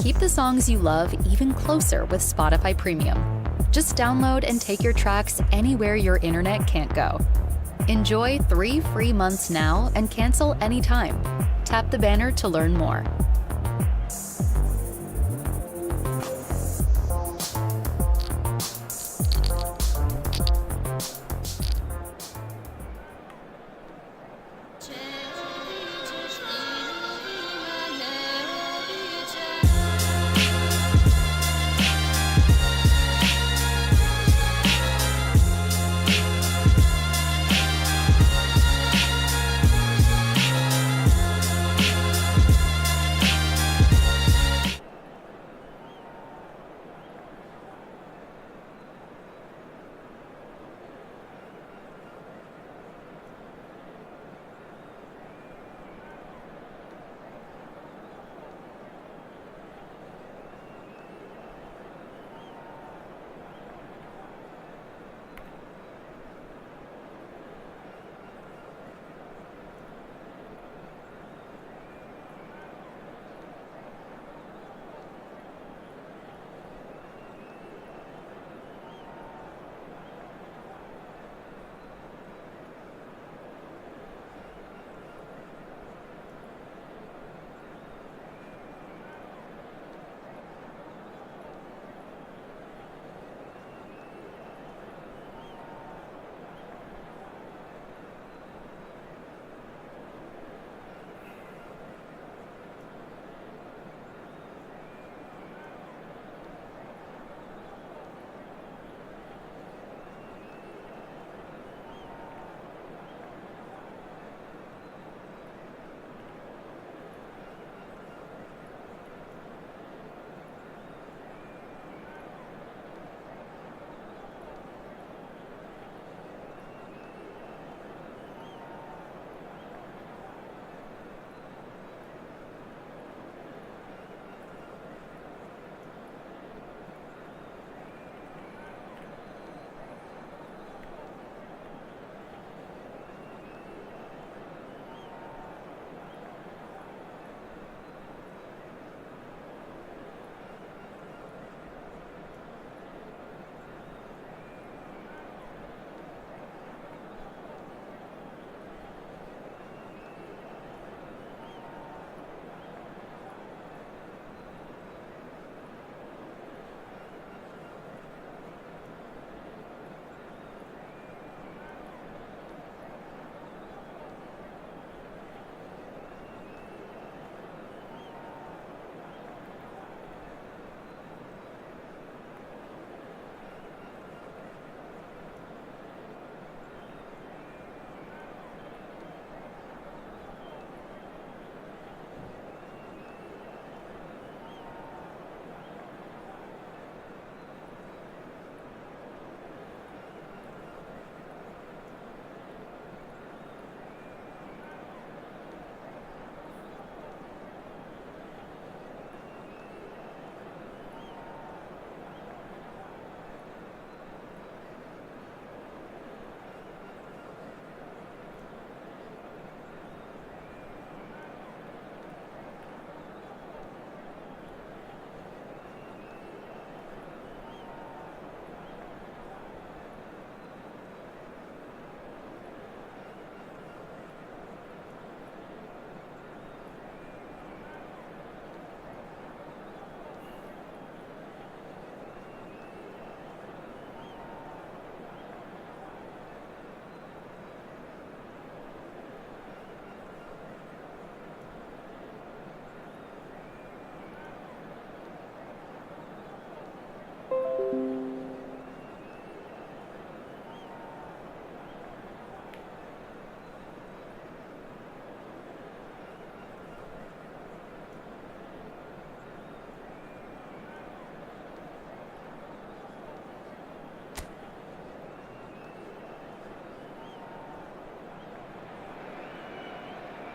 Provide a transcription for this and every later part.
Keep the songs you love even closer with Spotify Premium. Just download and take your tracks anywhere your internet can't go. Enjoy 3 free months now and cancel anytime. Tap the banner to learn more.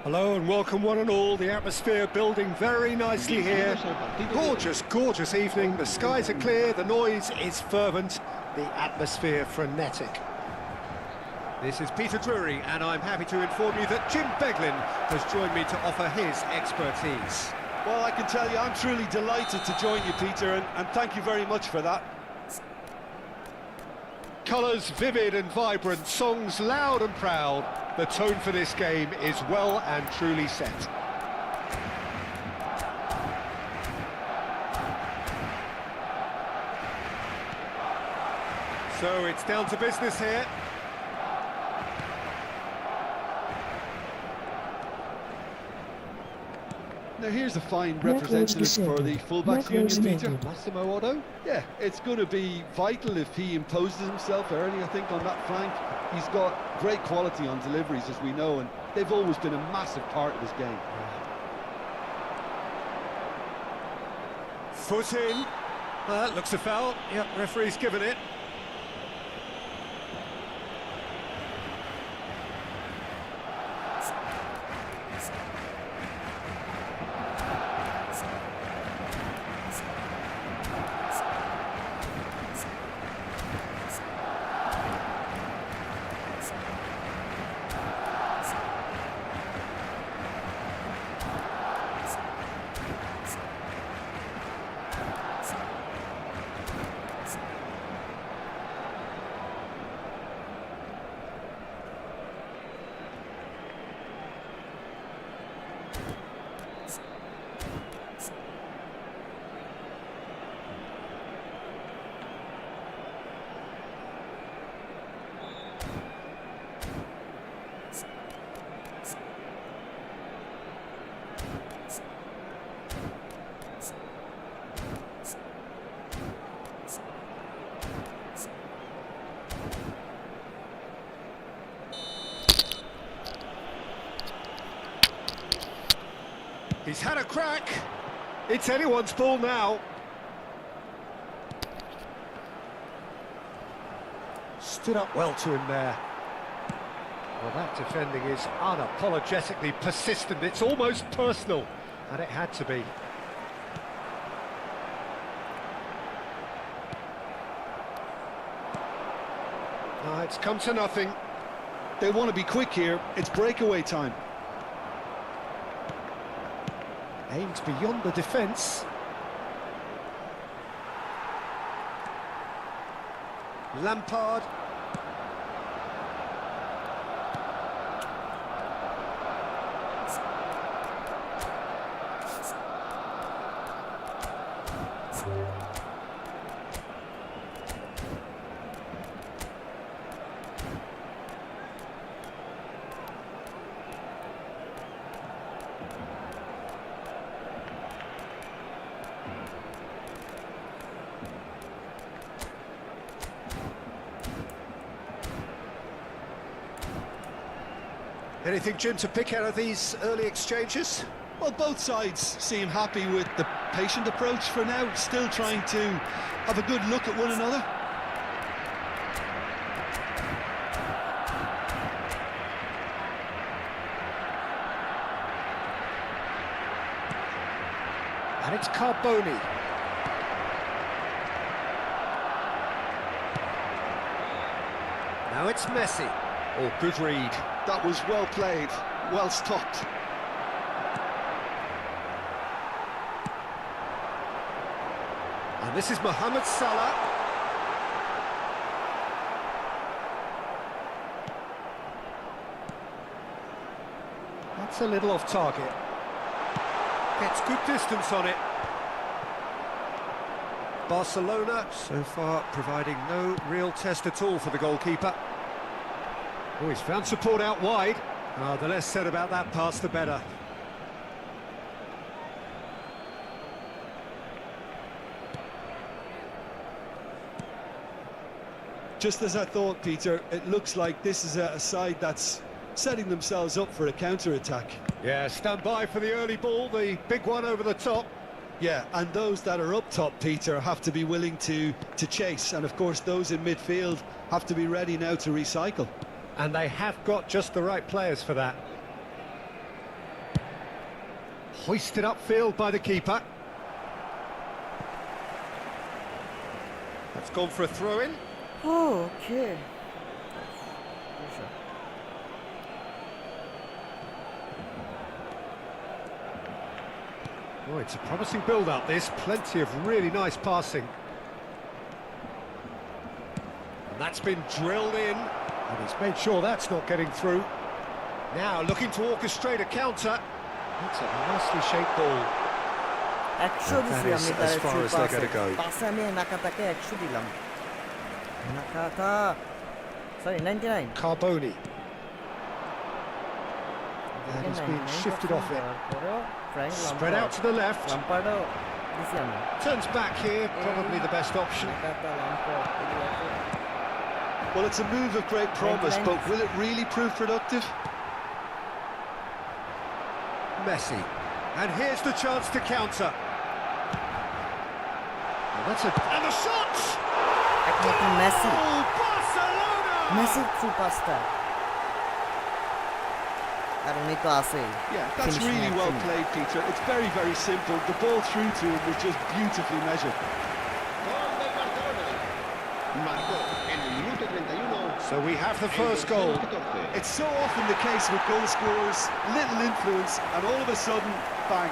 Hello and welcome one and all. The atmosphere building very nicely here. Gorgeous, gorgeous evening. The skies are clear, the noise is fervent, the atmosphere frenetic. This is Peter Drury and I'm happy to inform you that Jim Beglin has joined me to offer his expertise. Well, I can tell you, I'm truly delighted to join you, Peter, and thank you very much for that. Colours vivid and vibrant, songs loud and proud. The tone for this game is well and truly set. So it's down to business here. Now here's a fine representative for the fullbacks union, Peter. Massimo Otto. Yeah, it's going to be vital if he imposes himself early, I think, on that flank. He's got great quality on deliveries, as we know, and they've always been a massive part of his game. Foot in. Looks a foul. Yep, referee's given it. He's had a crack. It's anyone's ball now. Stood up well to him there. Well, that defending is unapologetically persistent. It's almost personal, and it had to be. It's come to nothing. They want to be quick here. It's breakaway time. Aimed beyond the defence. Lampard. Anything, Jim, to pick out of these early exchanges? Well, both sides seem happy with the patient approach for now, still trying to have a good look at one another. And it's Carboni. Now it's Messi. Oh, good read. That was well played, well stopped. And this is Mohamed Salah. That's a little off target. Gets good distance on it. Barcelona so far providing no real test at all for the goalkeeper. Oh, he's found support out wide. The less said about that pass, the better. Just as I thought, Peter, it looks like this is a side that's setting themselves up for a counter-attack. Yeah, stand by for the early ball, the big one over the top. Yeah, and those that are up top, Peter, have to be willing to chase. And, of course, those in midfield have to be ready now to recycle. And they have got just the right players for that. Hoisted upfield by the keeper. That's gone for a throw-in. Oh, okay. Oh, it's a promising build-up, this. Plenty of really nice passing. And that's been drilled in, and he's made sure that's not getting through. Now looking to orchestrate a counter. That's a nicely shaped ball. That is as far as they're going to go. Sorry, 99. Carboni. And he's been shifted off it. Spread out to the left. Turns back here, probably the best option. Well, it's a move of great promise, but will it really prove productive? Messi. And here's the chance to counter. And the shot! Messi. Oh, Barcelona! Messi superstar. Yeah, that's really well played, Peter. It's very, very simple. The ball through to him was just beautifully measured. So we have the first goal. It's so often the case with goal scorers, little influence, and all of a sudden, bang.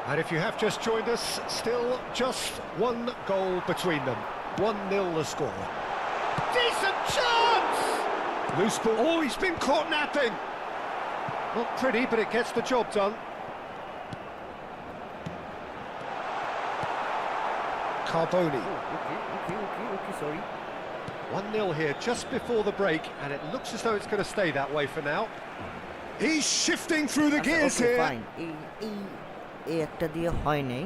And if you have just joined us, still just one goal between them. 1-0 the score. Decent chance! Loose ball. Oh, he's been caught napping. Not pretty, but it gets the job done. Carboni. Okay, sorry. 1-0 here just before the break, and it looks as though it's going to stay that way for now. He's shifting through the gears here. Fine. একটা দিয়ে হয় নাই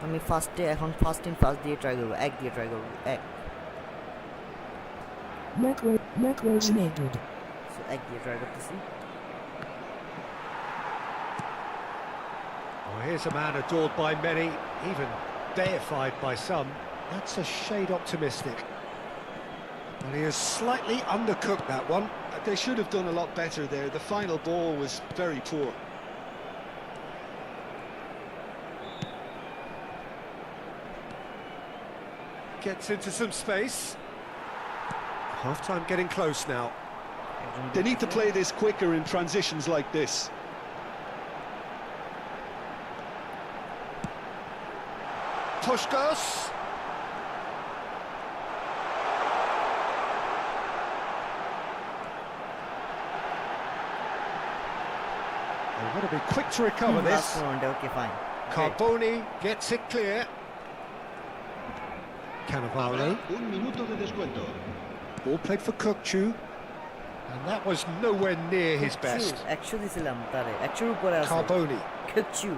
আমি ফার্স্টে এখন first দিয়ে try করব এক দিয়ে ট্রাই করব এক সো এক দিয়ে ট্রাই করতেছি Oh, here's a man adored by many, even deified by some. That's a shade optimistic. Well, he has slightly undercooked that one. They should have done a lot better there. The final ball was very poor. Gets into some space. Half-time getting close now. They need to play this quicker in transitions like this. Pushkas. They've got to be quick to recover this. Okay, fine. Carboni gets it clear. Cannavaro. Ball played for Kukçu. And that was nowhere near his best. Actually, Carboni. Kukçu.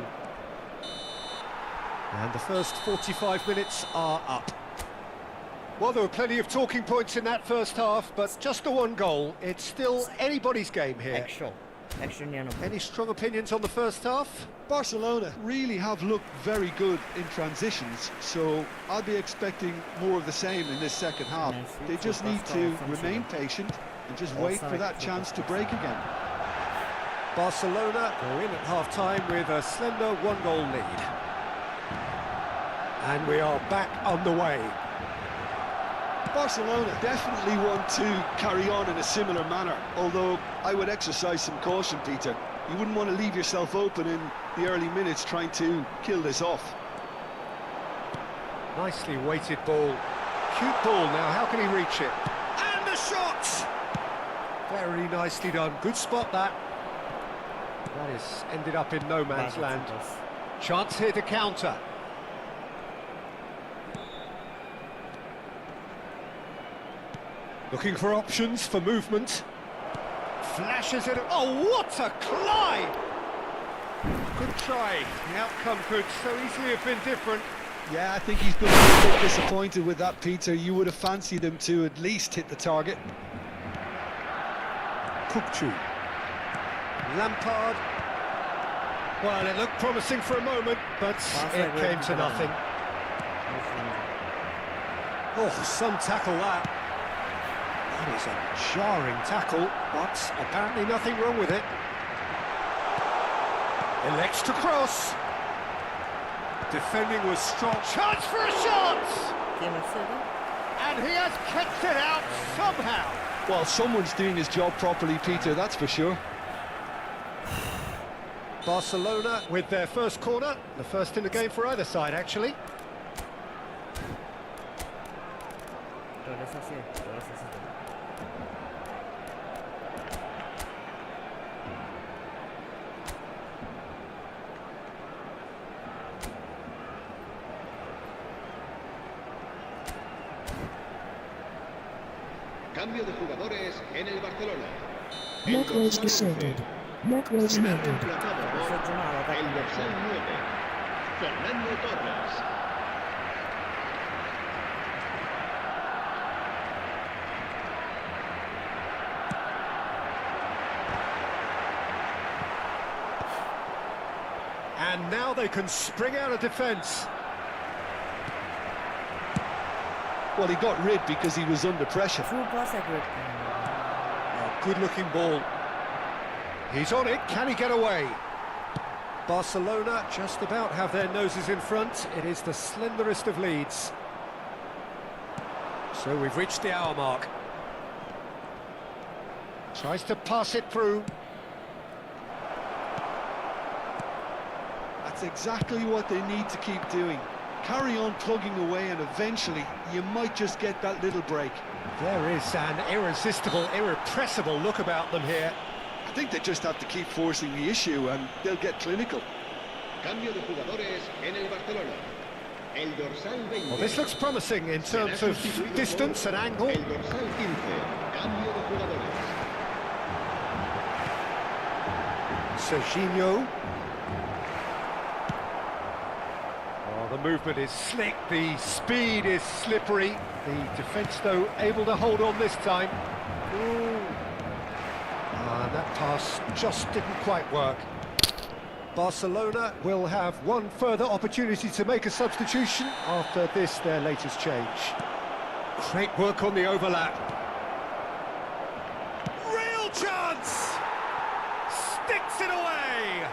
And the first 45 minutes are up. Well, there were plenty of talking points in that first half, but just the one goal. It's still anybody's game here. Any strong opinions on the first half? Barcelona really have looked very good in transitions, so I'll be expecting more of the same in this second half. They just need to remain patient and just wait for that chance to break again. Barcelona go in at half-time with a slender one-goal lead. And we are back underway. Barcelona definitely want to carry on in a similar manner, although I would exercise some caution, Peter. You wouldn't want to leave yourself open in the early minutes trying to kill this off. Nicely weighted ball. Cute ball now, how can he reach it? And the shot! Very nicely done, good spot that. That is ended up in no man's land. Chance here to counter. Looking for options for movement. Flashes it. Oh, what a climb! Good try. The outcome could so easily have been different. Yeah, I think he's going to be a bit disappointed with that, Peter. You would have fancied him to at least hit the target. Kukçu. Lampard. Well, it looked promising for a moment, but it came to nothing. Oh, some tackle that. That is a jarring tackle, but apparently nothing wrong with it. Elects to cross. Defending was strong. Chance for a shot! And he has kept it out somehow. Well, someone's doing his job properly, Peter, that's for sure. Barcelona with their first corner, the first in the game for either side, actually. Cambio de jugadores en el Barcelona. Motherboard disabled. Motherboard Será enabled. reemplazado por el dorsal 9, Fernando Torres. And now they can spring out of defence. Well, he got rid because he was under pressure. True pass accurate. Good-looking ball. He's on it. Can he get away? Barcelona just about have their noses in front. It is the slenderest of leads. So we've reached the hour mark. Tries to pass it through. That's exactly what they need to keep doing. Carry on plugging away and eventually you might just get that little break. There is an irresistible, irrepressible look about them here. I think they just have to keep forcing the issue and they'll get clinical. Cambio de jugadores en el Barcelona. El dorsal 20. Well, this looks promising in terms of distance and angle. El dorsal 15. Cambio de jugadores. Serginho. Oh, the movement is slick, the speed is slippery. The defence, though, able to hold on this time. That pass just didn't quite work. Barcelona will have one further opportunity to make a substitution after this, their latest change. Great work on the overlap. Real chance! Sticks it away!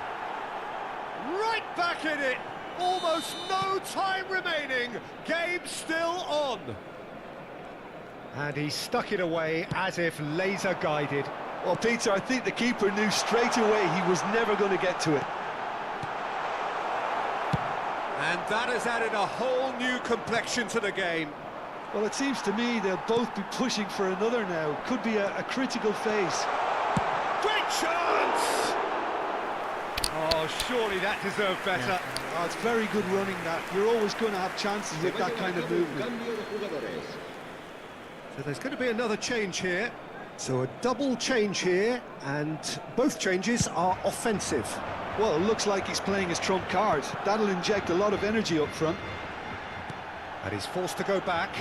Right back in it! Almost no time remaining. Game still on. And he stuck it away as if laser guided. Well, Peter, I think the keeper knew straight away he was never going to get to it. And that has added a whole new complexion to the game. Well, it seems to me they'll both be pushing for another now. Could be a critical phase. Great chance! Oh, surely that deserved better. Oh, it's very good running that. You're always going to have chances with that kind of movement. Cambio de jugadores. So there's going to be another change here. So a double change here, and both changes are offensive. Well, it looks like he's playing his trump card. That'll inject a lot of energy up front. And he's forced to go back.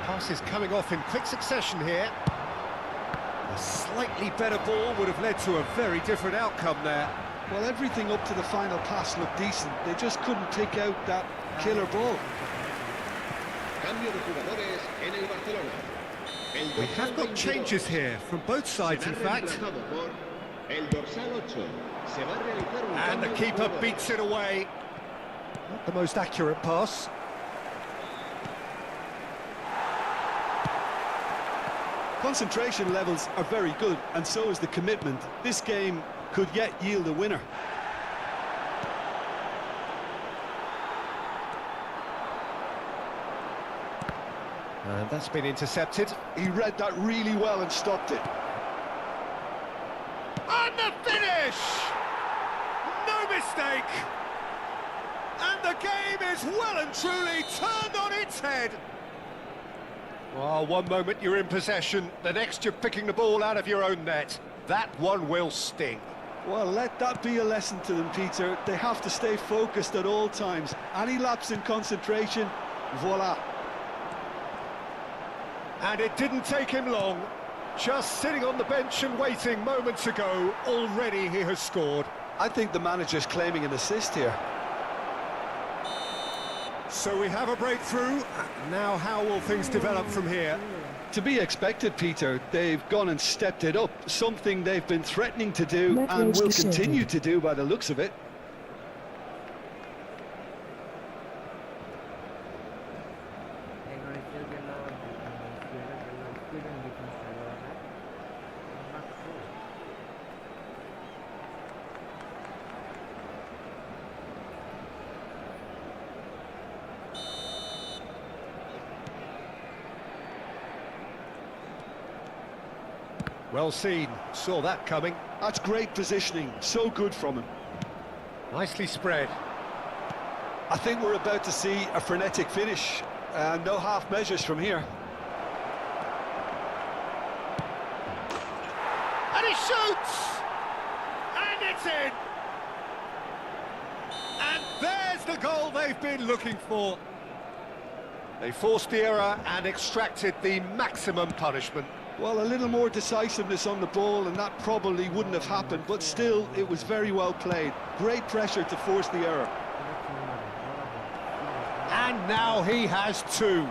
Pass is coming off in quick succession here. A slightly better ball would have led to a very different outcome there. Well, everything up to the final pass looked decent. They just couldn't pick out that killer ball. Cambio de jugadores en el Barcelona. El We dorsal have got 22 changes here, from both sides in será fact. reemplazado por el dorsal 8. Se va a realizar un And the cambio de keeper jugadores. beats it away. Not the most accurate pass. Concentration levels are very good, and so is the commitment. This game could yet yield a winner. And that's been intercepted. He read that really well and stopped it. And the finish! No mistake! And the game is well and truly turned on its head. Well, one moment you're in possession, the next you're picking the ball out of your own net. That one will sting. Well, let that be a lesson to them, Peter. They have to stay focused at all times. Any lapse in concentration, voila. And it didn't take him long. Just sitting on the bench and waiting moments ago, already he has scored. I think the manager's claiming an assist here. So we have a breakthrough. Now how will things develop from here? To be expected, Peter. They've gone and stepped it up, something they've been threatening to do and will continue to do by the looks of it. Well seen, saw that coming. That's great positioning, so good from him. Nicely spread. I think we're about to see a frenetic finish. No half measures from here. And he shoots! And it's in! And there's the goal they've been looking for. They forced the error and extracted the maximum punishment. Well, a little more decisiveness on the ball and that probably wouldn't have happened, but still, it was very well played. Great pressure to force the error. And now he has two.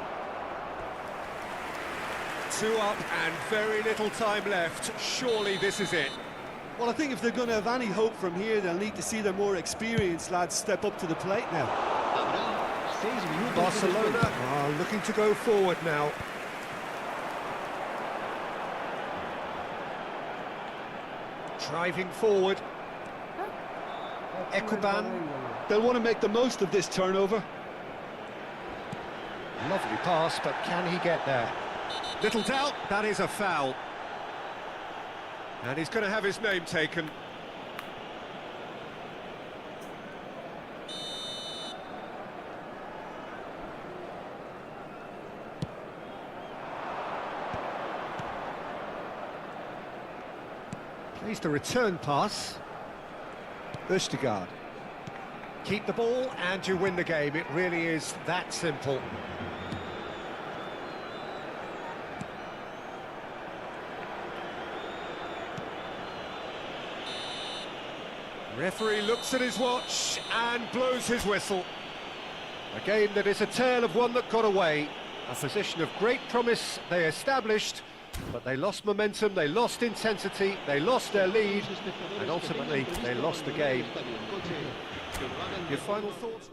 Two up and very little time left. Surely this is it. Well, I think if they're going to have any hope from here, they'll need to see their more experienced lads step up to the plate now. Barcelona are looking to go forward now. Driving forward. Ekuban. They'll want to make the most of this turnover. Lovely pass, but can he get there? Little doubt, that is a foul. And he's going to have his name taken. Plays the return pass. Østegård. Keep the ball and you win the game. It really is that simple. Referee looks at his watch and blows his whistle. A game that is a tale of one that got away. A position of great promise they established, but they lost momentum, they lost intensity, they lost their lead, and ultimately they lost the game. Your final thoughts?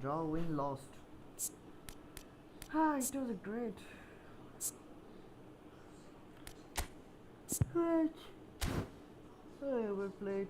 Draw, win, lost. Ah, it was great. Great. I ever played.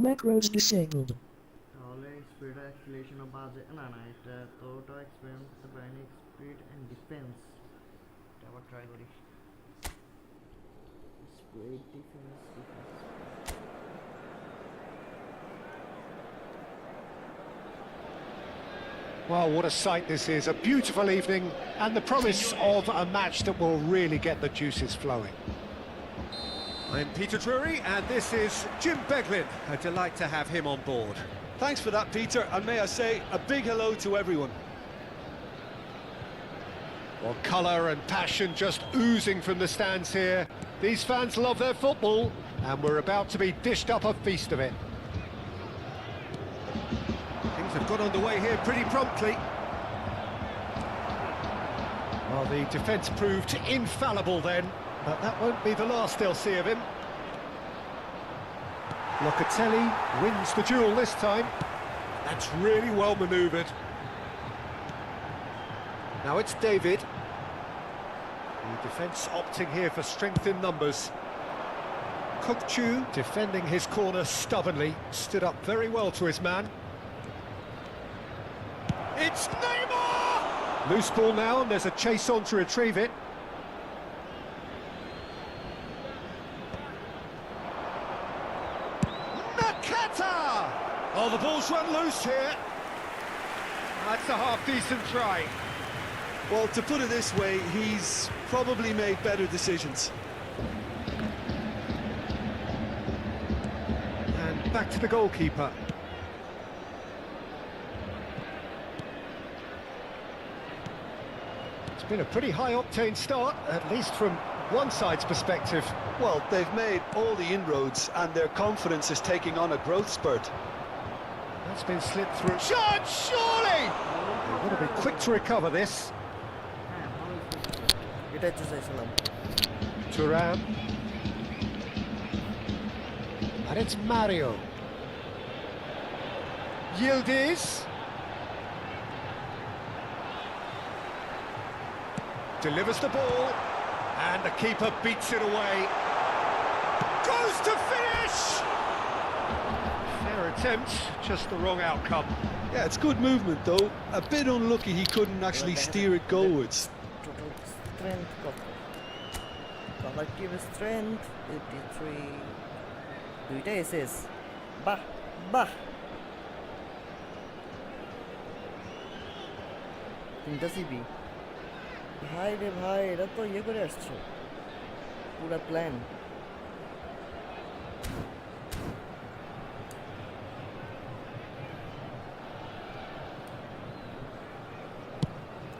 Macros disabled. তাহলে speed অ্যাক্সিলারেশনও বাজে না না এটা তোটা experience করতে পারিনি speed and defence এটা আবার try করি speed defence Well, what a sight this is. A beautiful evening and the promise of a match that will really get the juices flowing. I'm Peter Drury, and this is Jim Beglin. A delight to have him on board. Thanks for that, Peter, and may I say a big hello to everyone. Well, colour and passion just oozing from the stands here. These fans love their football, and we're about to be dished up a feast of it. Things have got underway here pretty promptly. Well, the defence proved infallible then, but that won't be the last they'll see of him. Locatelli wins the duel this time. That's really well manoeuvred. Now it's David. The defence opting here for strength in numbers. Kukchu defending his corner stubbornly, stood up very well to his man. It's Neymar! Loose ball now, and there's a chase on to retrieve it. Nakata! Oh, the ball's run loose here. That's a half-decent try. Well, to put it this way, he's probably made better decisions. And back to the goalkeeper. It's been a pretty high-octane start, at least from one side's perspective. Well, they've made all the inroads and their confidence is taking on a growth spurt. That's been slipped through. Shot, surely! They've got to be quick to recover this. এটাই তো চাইছিলাম Thuram. And it's Mario. Yildiz. Delivers the ball. And the keeper beats it away. Goes to finish! Fair attempt, just the wrong outcome. Yeah, it's good movement though. A bit unlucky he couldn't actually steer it goalwards. Total strength কত collective strength 83 দুইটা SS বাহ বাহ তিনটা CB ভাই রে ভাই এটা তো ইয়ে করে আসছে পুরো প্ল্যান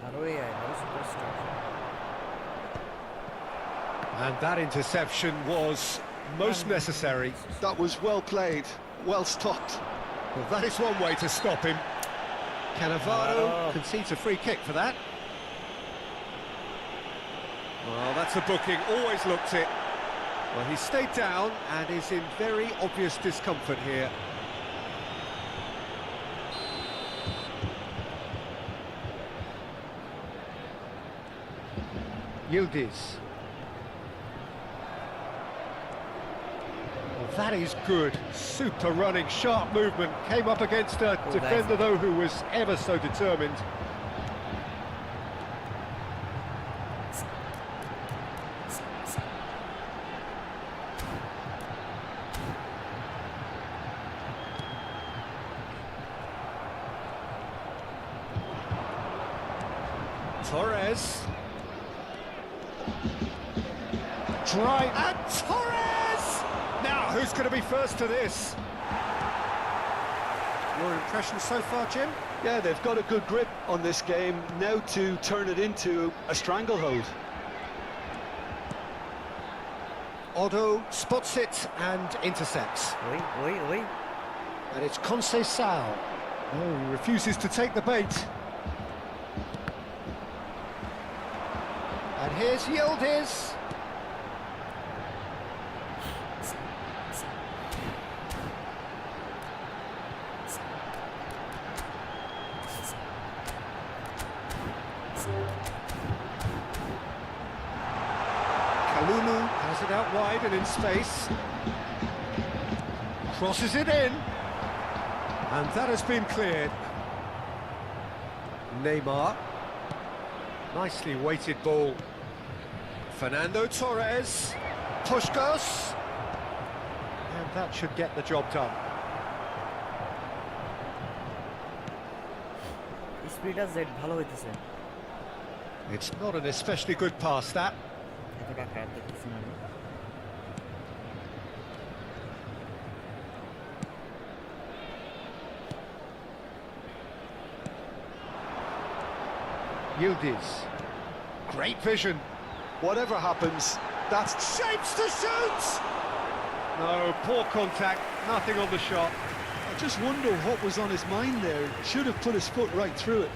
আরো এআই আরো superstar And that interception was most necessary. That was well played, well stopped. Well, that is one way to stop him. Cannavaro concedes a free kick for that. Well, that's a booking, always looked it. Well, he stayed down and is in very obvious discomfort here. Yildiz. Well, that is good. Super running, sharp movement. Came up against a defender, though, who was ever so determined. Torres. Drive. And Torres! Now, who's going to be first to this? Your impressions so far, Jim? Yeah, they've got a good grip on this game, now to turn it into a stranglehold. Otto spots it and intercepts. ওই And it's Conceição. Oh, he refuses to take the bait. And here's Yildiz. Kalulu has it out wide and in space. Crosses it in. And that has been cleared. Neymar. Nicely weighted ball. Fernando Torres. Puskás. And that should get the job done. স্পিডটা Z ভালো হইতেছে It's not an especially good pass, that. এতটা খারাপ দেখতেছি না আমি Yildiz. Great vision. Whatever happens, that's Shapes to shoot! No, poor contact, nothing on the shot. I just wonder what was on his mind there. Should have put his foot right through it.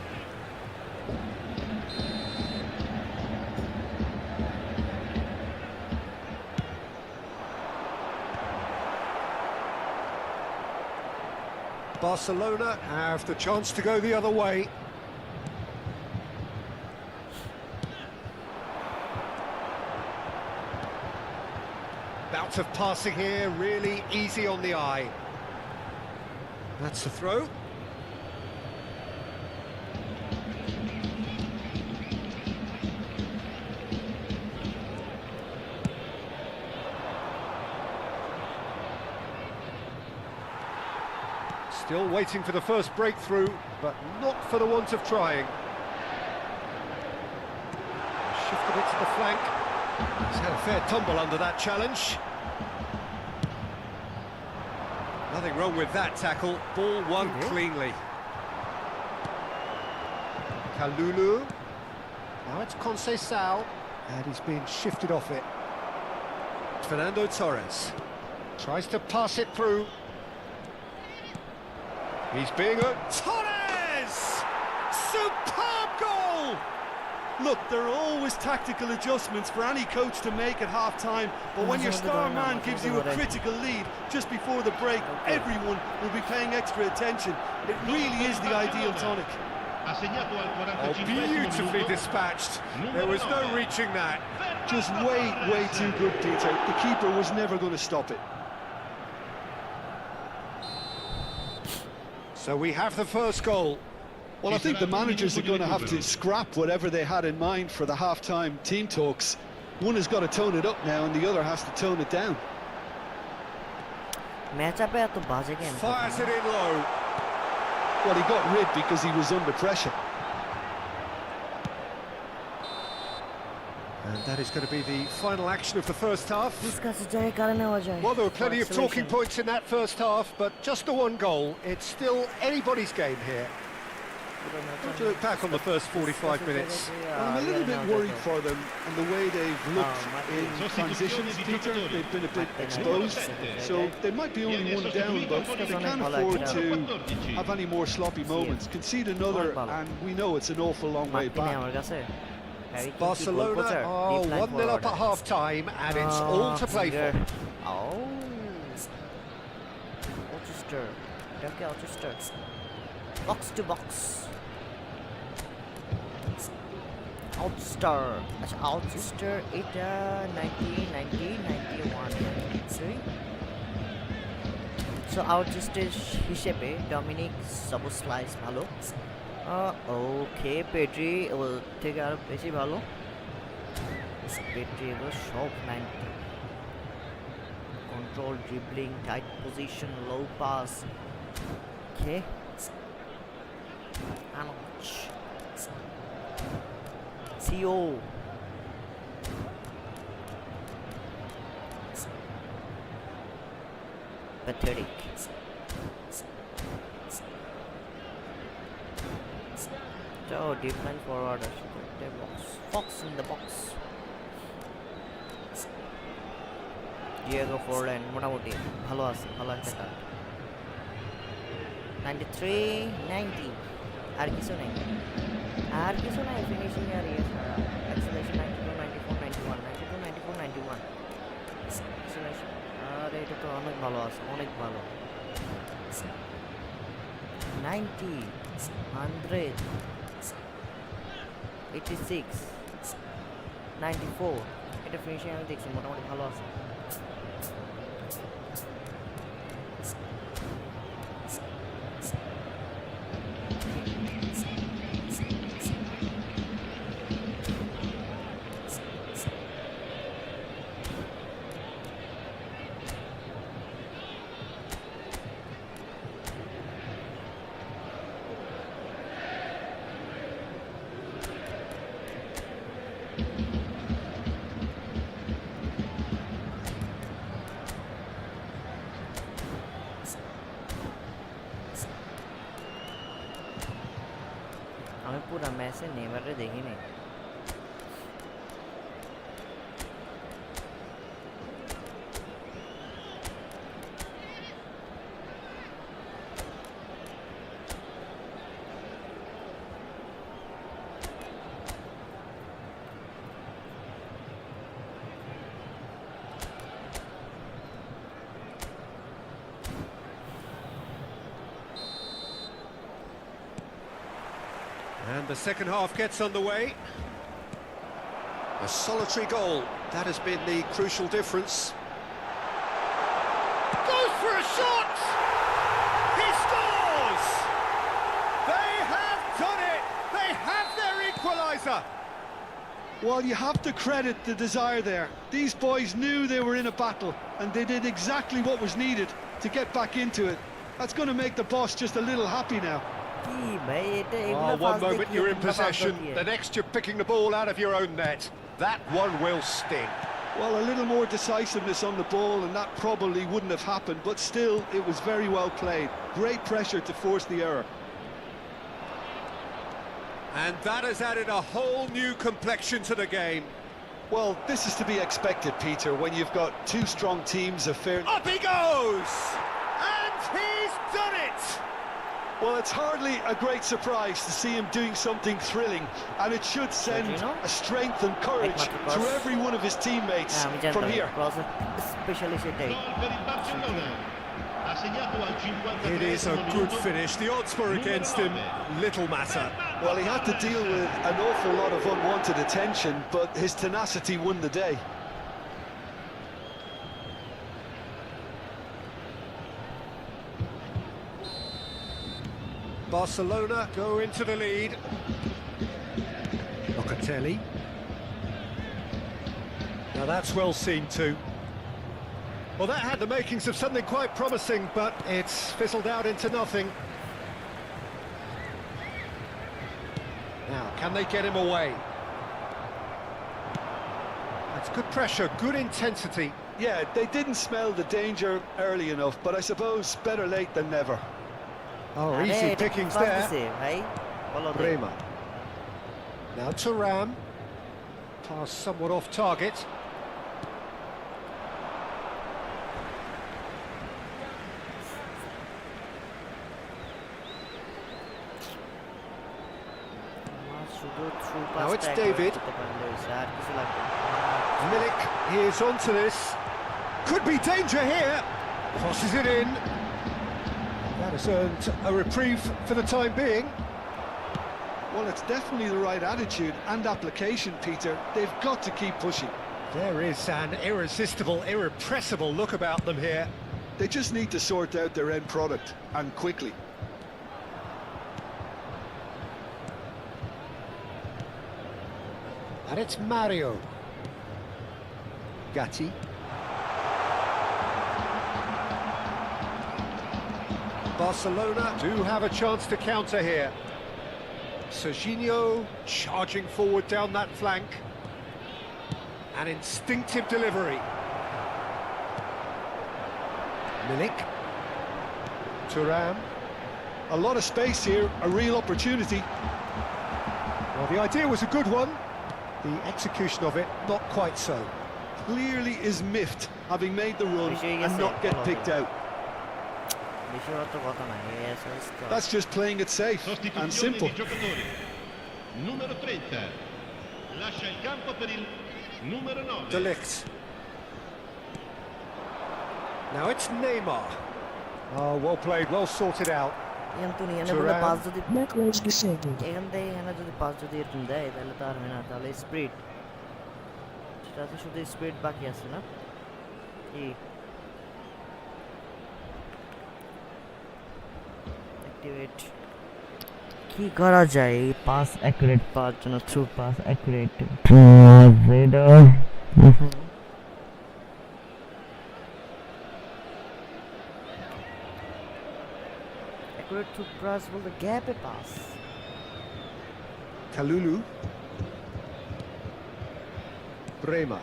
Barcelona have the chance to go the other way. Bout of passing here, really easy on the eye. That's the throw. Still waiting for the first breakthrough, but not for the want of trying. Shifted it to the flank. He's had a fair tumble under that challenge. Nothing wrong with that tackle. Ball won cleanly. Kalulu. Now it's Conceição, and he's been shifted off it. Fernando Torres tries to pass it through. He's being a Torres! Superb goal! Look, there are always tactical adjustments for any coach to make at half-time, but when your star man gives you a critical lead just before the break, everyone will be paying extra attention. It really is the ideal tonic. Oh, beautifully dispatched. There was no reaching that. Just way too good, Peter. The keeper was never going to stop it. So we have the first goal. Well, I think the managers are going to have to scrap whatever they had in mind for the half-time team talks. One has got to tone it up now, and the other has to tone it down. ম্যাচআপে এত বাজে game Fires it in low. Well, he got rid because he was under pressure. And that is going to be the final action of the first half. Please কাছে যায় কারে নেওয়া যায় Well, there were plenty of talking points in that first half, but just the one goal. It's still anybody's game here. What do you look back on the first 45 minutes? I'm a little bit worried for them and the way they've looked in transitions, Peter. They've been a bit exposed, so they might be only one down, but they can't afford to have any more sloppy moments. Concede another, and we know it's an awful long way back. Barcelona are 1-0 up at half-time, and it's all to play for. Oh, Alchester, Duncan Alchester, box to box. Alchester, আচ্ছা Alchester এটা 90, 91 sorry. So Alchester হিসেবে Dominic সবুসলাইস ভালো। ওকে Pedri ওর থেকে আরো বেশি ভালো। Pedri এগুলো সব 90 control dribbling tight position low pass okay ouch CO pathetic so deep line forward Fox in the box Diego Forlan মোটামুটি ভালো আছে ভালো একটা কার্ড 93 90 আর কিছু নাই ফিনিশিং আর ইয়ে ছাড়া অ্যাক্সেলারেশন 92 94 91 অ্যাক্সেলারেশন আর এটা তো অনেক ভালো আছে অনেক ভালো 90 100 86 94 এটা ফিনিশিং আমি দেখছি মোটামুটি ভালো আছে ऐसे नेमर रे देखी नहीं And the second half gets underway. A solitary goal, that has been the crucial difference. Goes for a shot! He scores! They have done it! They have their equaliser! Well, you have to credit the desire there. These boys knew they were in a battle, and they did exactly what was needed to get back into it. That's going to make the boss just a little happy now. Oh, one moment you're in possession, the next you're picking the ball out of your own net. That one will sting. Well, a little more decisiveness on the ball, and that probably wouldn't have happened, but still, it was very well played. Great pressure to force the error. And that has added a whole new complexion to the game. Well, this is to be expected, Peter, when you've got two strong teams of fair... Up he goes! And he's done it! Well, it's hardly a great surprise to see him doing something thrilling, and it should send a strength and courage to every one of his teammates from here. It is a good finish. The odds were against him, little matter. Well, he had to deal with an awful lot of unwanted attention, but his tenacity won the day. Barcelona go into the lead. Locatelli. Now that's well seen too. Well, that had the makings of something quite promising, but it's fizzled out into nothing. Now, can they get him away? That's good pressure, good intensity. Yeah, they didn't smell the danger early enough, but I suppose better late than never. Oh, easy pickings there. Bremer. Now Thuram. Pass somewhat off target. Now it's David. Milik, he is onto this. Could be danger here. Crosses it in. That has earned a reprieve for the time being. Well, it's definitely the right attitude and application, Peter. They've got to keep pushing. There is an irresistible, irrepressible look about them here. They just need to sort out their end product, and quickly. And it's Mario. Gatti. Barcelona do have a chance to counter here. Serginho charging forward down that flank. An instinctive delivery. Milik. Thuram. A lot of space here, a real opportunity. Well, the idea was a good one. The execution of it, not quite so. Clearly is miffed, having made the run and not get picked out. That's just playing it safe and simple. Numero 30. Lascia il campo per il numero 9. De Ligt. Now it's Neymar. Oh, well played, well sorted out. Network disabled. Speed. Speed back, yes, no? Activate. কি করা যায় pass accurate পাওয়ার জন্য through pass accurate accurate through pass বলতে গ্যাপে pass Kalulu. Bremer.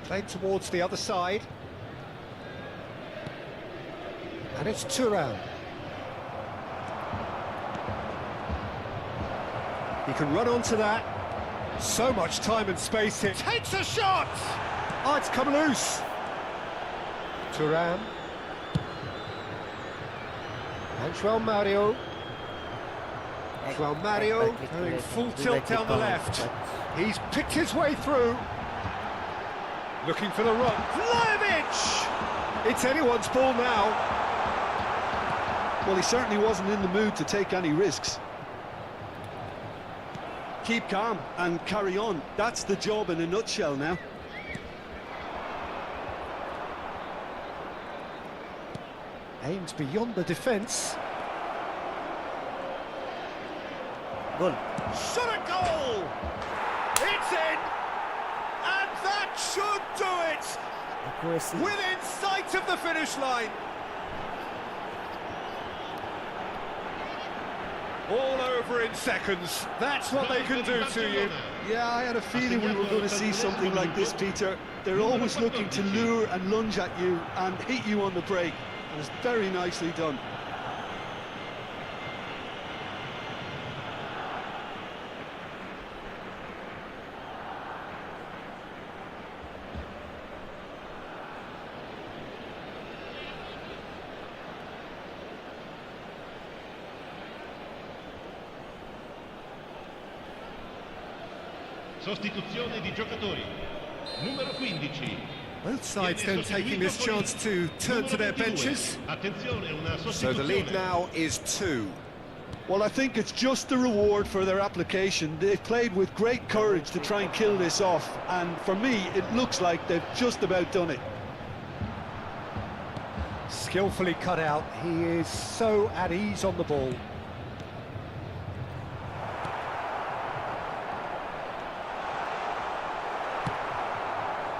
Played towards the other side. And it's Thuram. He can run onto that. So much time and space here. Takes a shot! Oh, it's come loose. Thuram. And João Mario. João Mario going full tilt down the left. He's picked his way through. Looking for the run. Vlahovic! It's anyone's ball now. Well, he certainly wasn't in the mood to take any risks. Keep calm and carry on. That's the job in a nutshell now. Aims beyond the defence. Goal. Shot a goal! It's in! And that should do it! Accuracy. Within sight of the finish line. All over in seconds. That's what they can do to you. Yeah, I had a feeling we were going to see something like this, Peter. They're always looking to lure and lunge at you and hit you on the break. And it's very nicely done. Sostituzione di giocatori. Numero 15. Both sides then taking this chance to turn to their benches. So the lead now is 2. Well, I think it's just the reward for their application. They've played with great courage to try and kill this off, and for me, it looks like they've just about done it. Skillfully cut out. He is so at ease on the ball.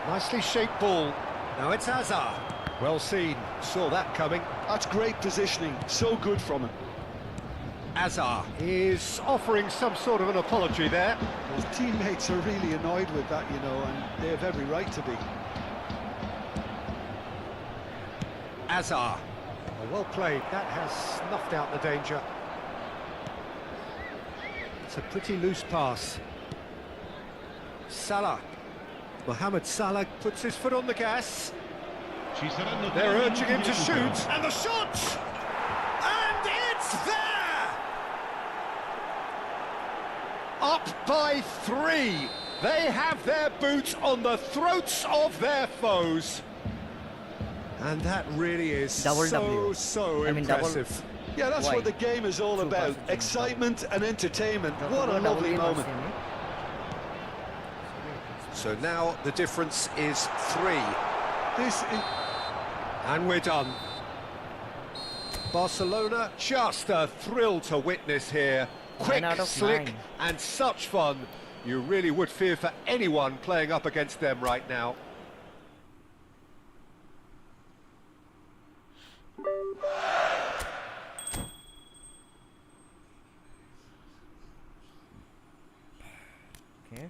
Nicely shaped ball. Now it's Hazard. Well seen. Saw that coming. That's great positioning. So good from him. Hazard is offering some sort of an apology there. His teammates are really annoyed with that, you know, and they have every right to be. Hazard. Oh, well played. That has snuffed out the danger. It's a pretty loose pass. Salah. Mohamed Salah puts his foot on the gas. They're urging him to shoot. And the shot! And it's there! Up by 3. They have their boot on the throats of their foes. And that really is so impressive. Yeah, that's what the game is all about. Excitement and entertainment. What a lovely moment. So now the difference is 3. And we're done. Barcelona, just a thrill to witness here. Quick, slick, and such fun. You really would fear for anyone playing up against them right now. Okay.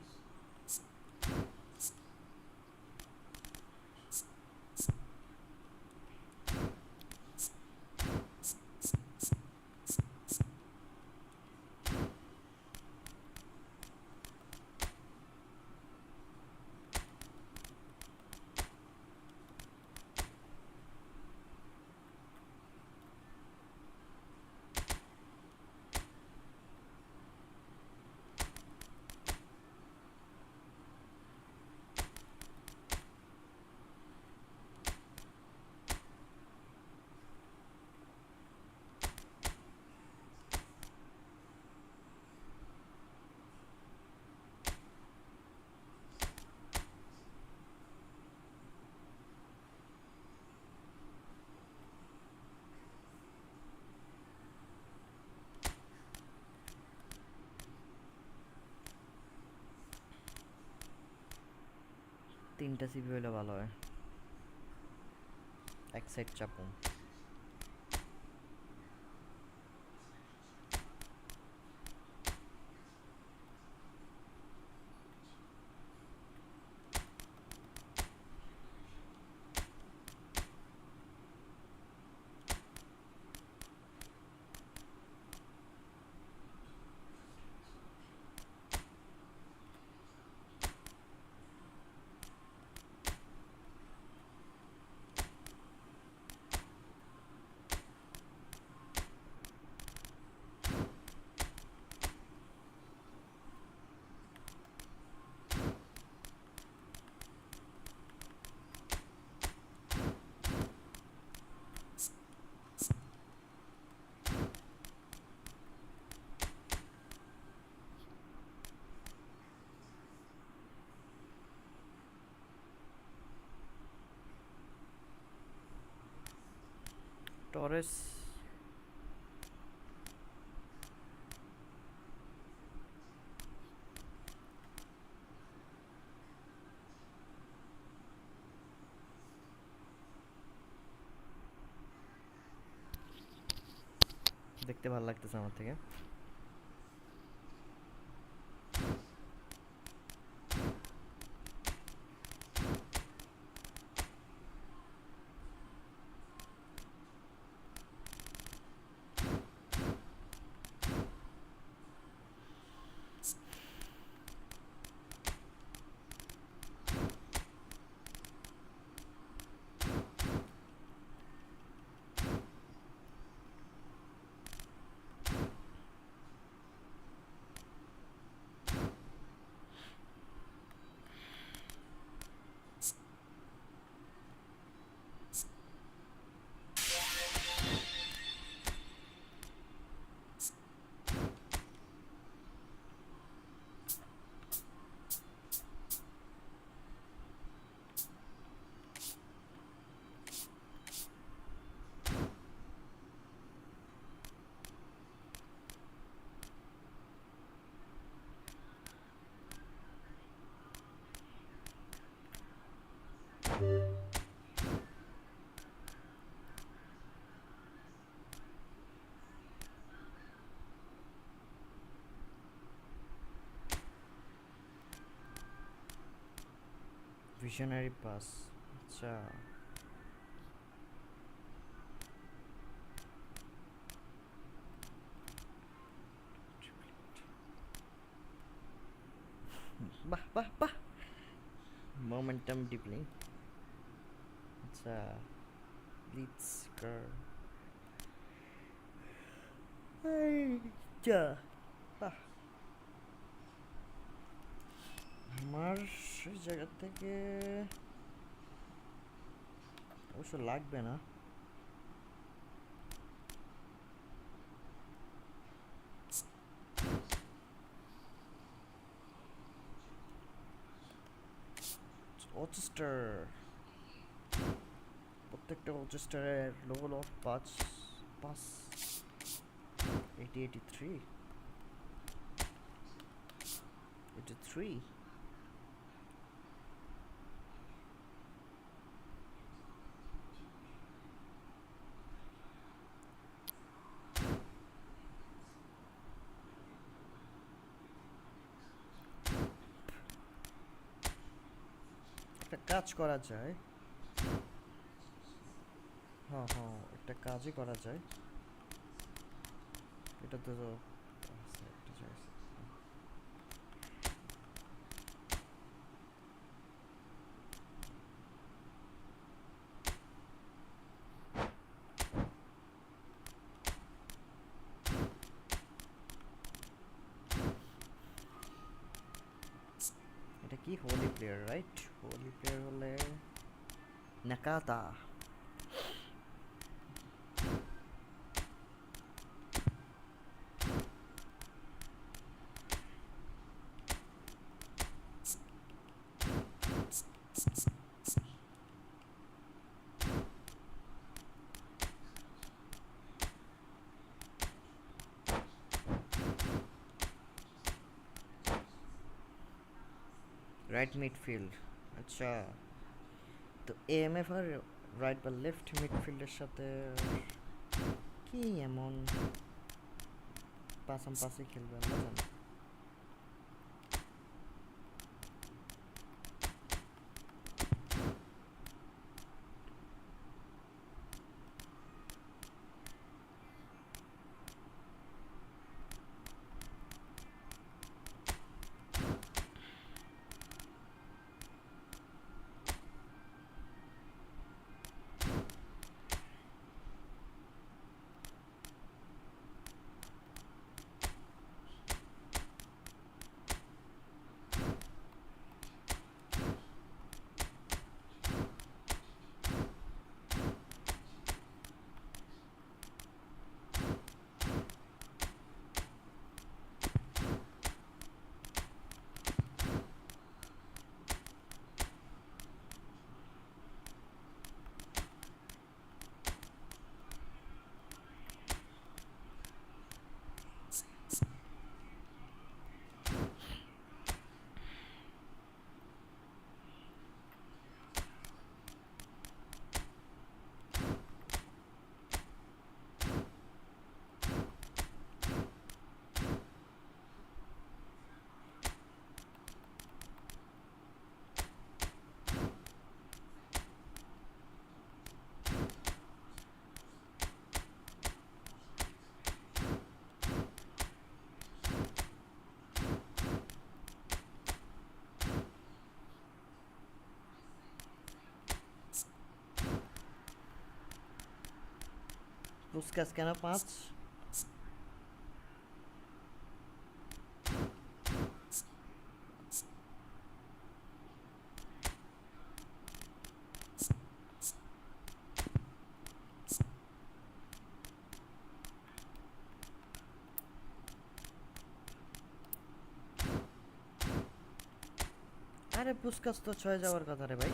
তিনটা CP হলে ভালো হয় এক side চাপুন AORUS দেখতে ভালো লাগতেছে আমার থেকে visionary pass আচ্ছা বাহ বাহ বাহ momentum deepling আচ্ছা let's go আচ্ছা বাহ আমার সেই জায়গা থেকে অবশ্য লাগবে না অচেস্টার প্রত্যেকটা অচেস্টারের লেভেল অফ 83 একটা কাজ করা যায় হ্যাঁ হ্যাঁ একটা কাজই করা যায় এটা তো একটা জায়গা এটা কি hole player right hole player হলে নাকাতা রাইট মিডফিল্ড আচ্ছা তো এএমএফ আর রাইট বা লেফট মিডফিল্ডের সাথে কি এমন পাশাপাশি খেলবে না জানি পুস্কাস কেন 5? আরে পুস্কাস তো 6 যাওয়ার কথা রে ভাই।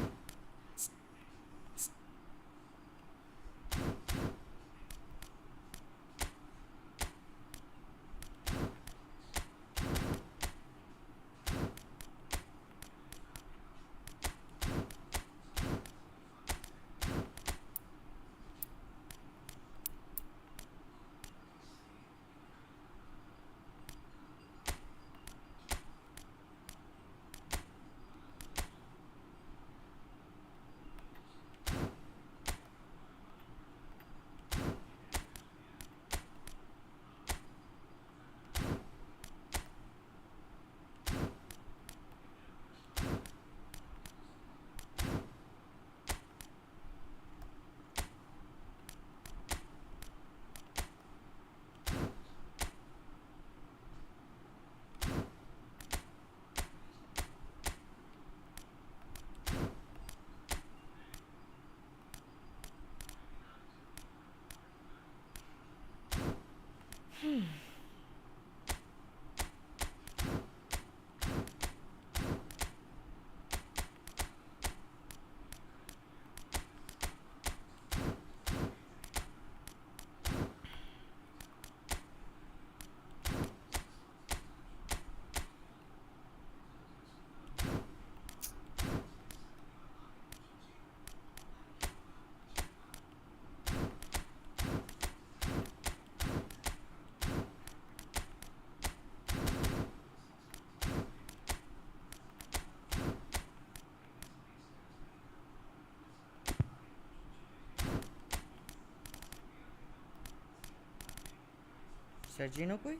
Sergino কই?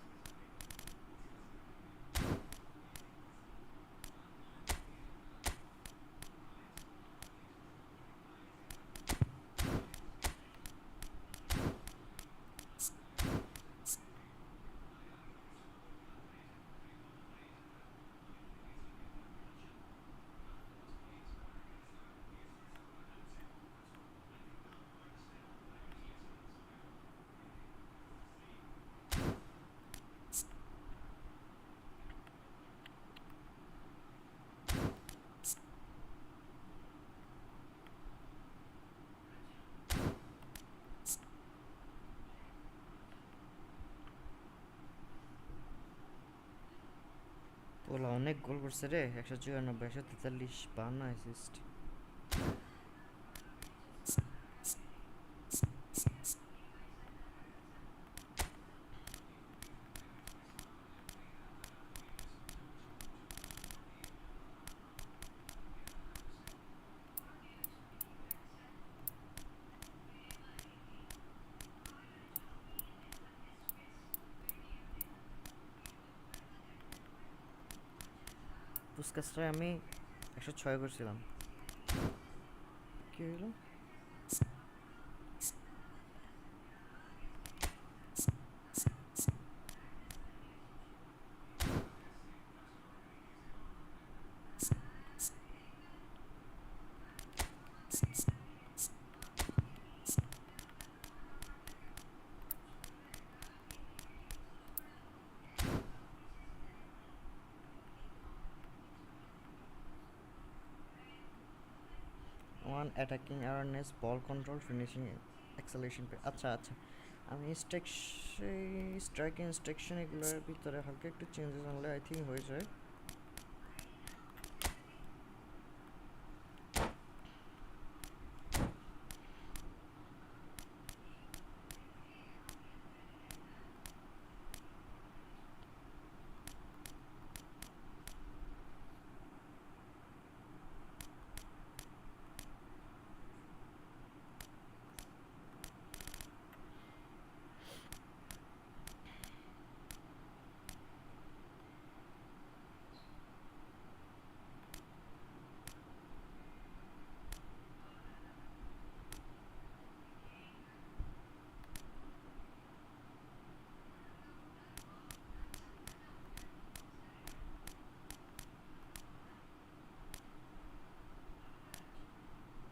ওলা অনেক গোল করছে রে, 194, 143, 52 অ্যাসিস্ট। পুস্কাসটায় আমি 106 করছিলাম। কি হলো? One attacking awareness, ball control, finishing, acceleration. আচ্ছা আচ্ছা, আমি স্ট্রাইকিং ইনস্ট্রাকশন এগুলোর ভিতরে হালকা একটু চেঞ্জেস আনলে আই থিঙ্ক হয়ে যায়।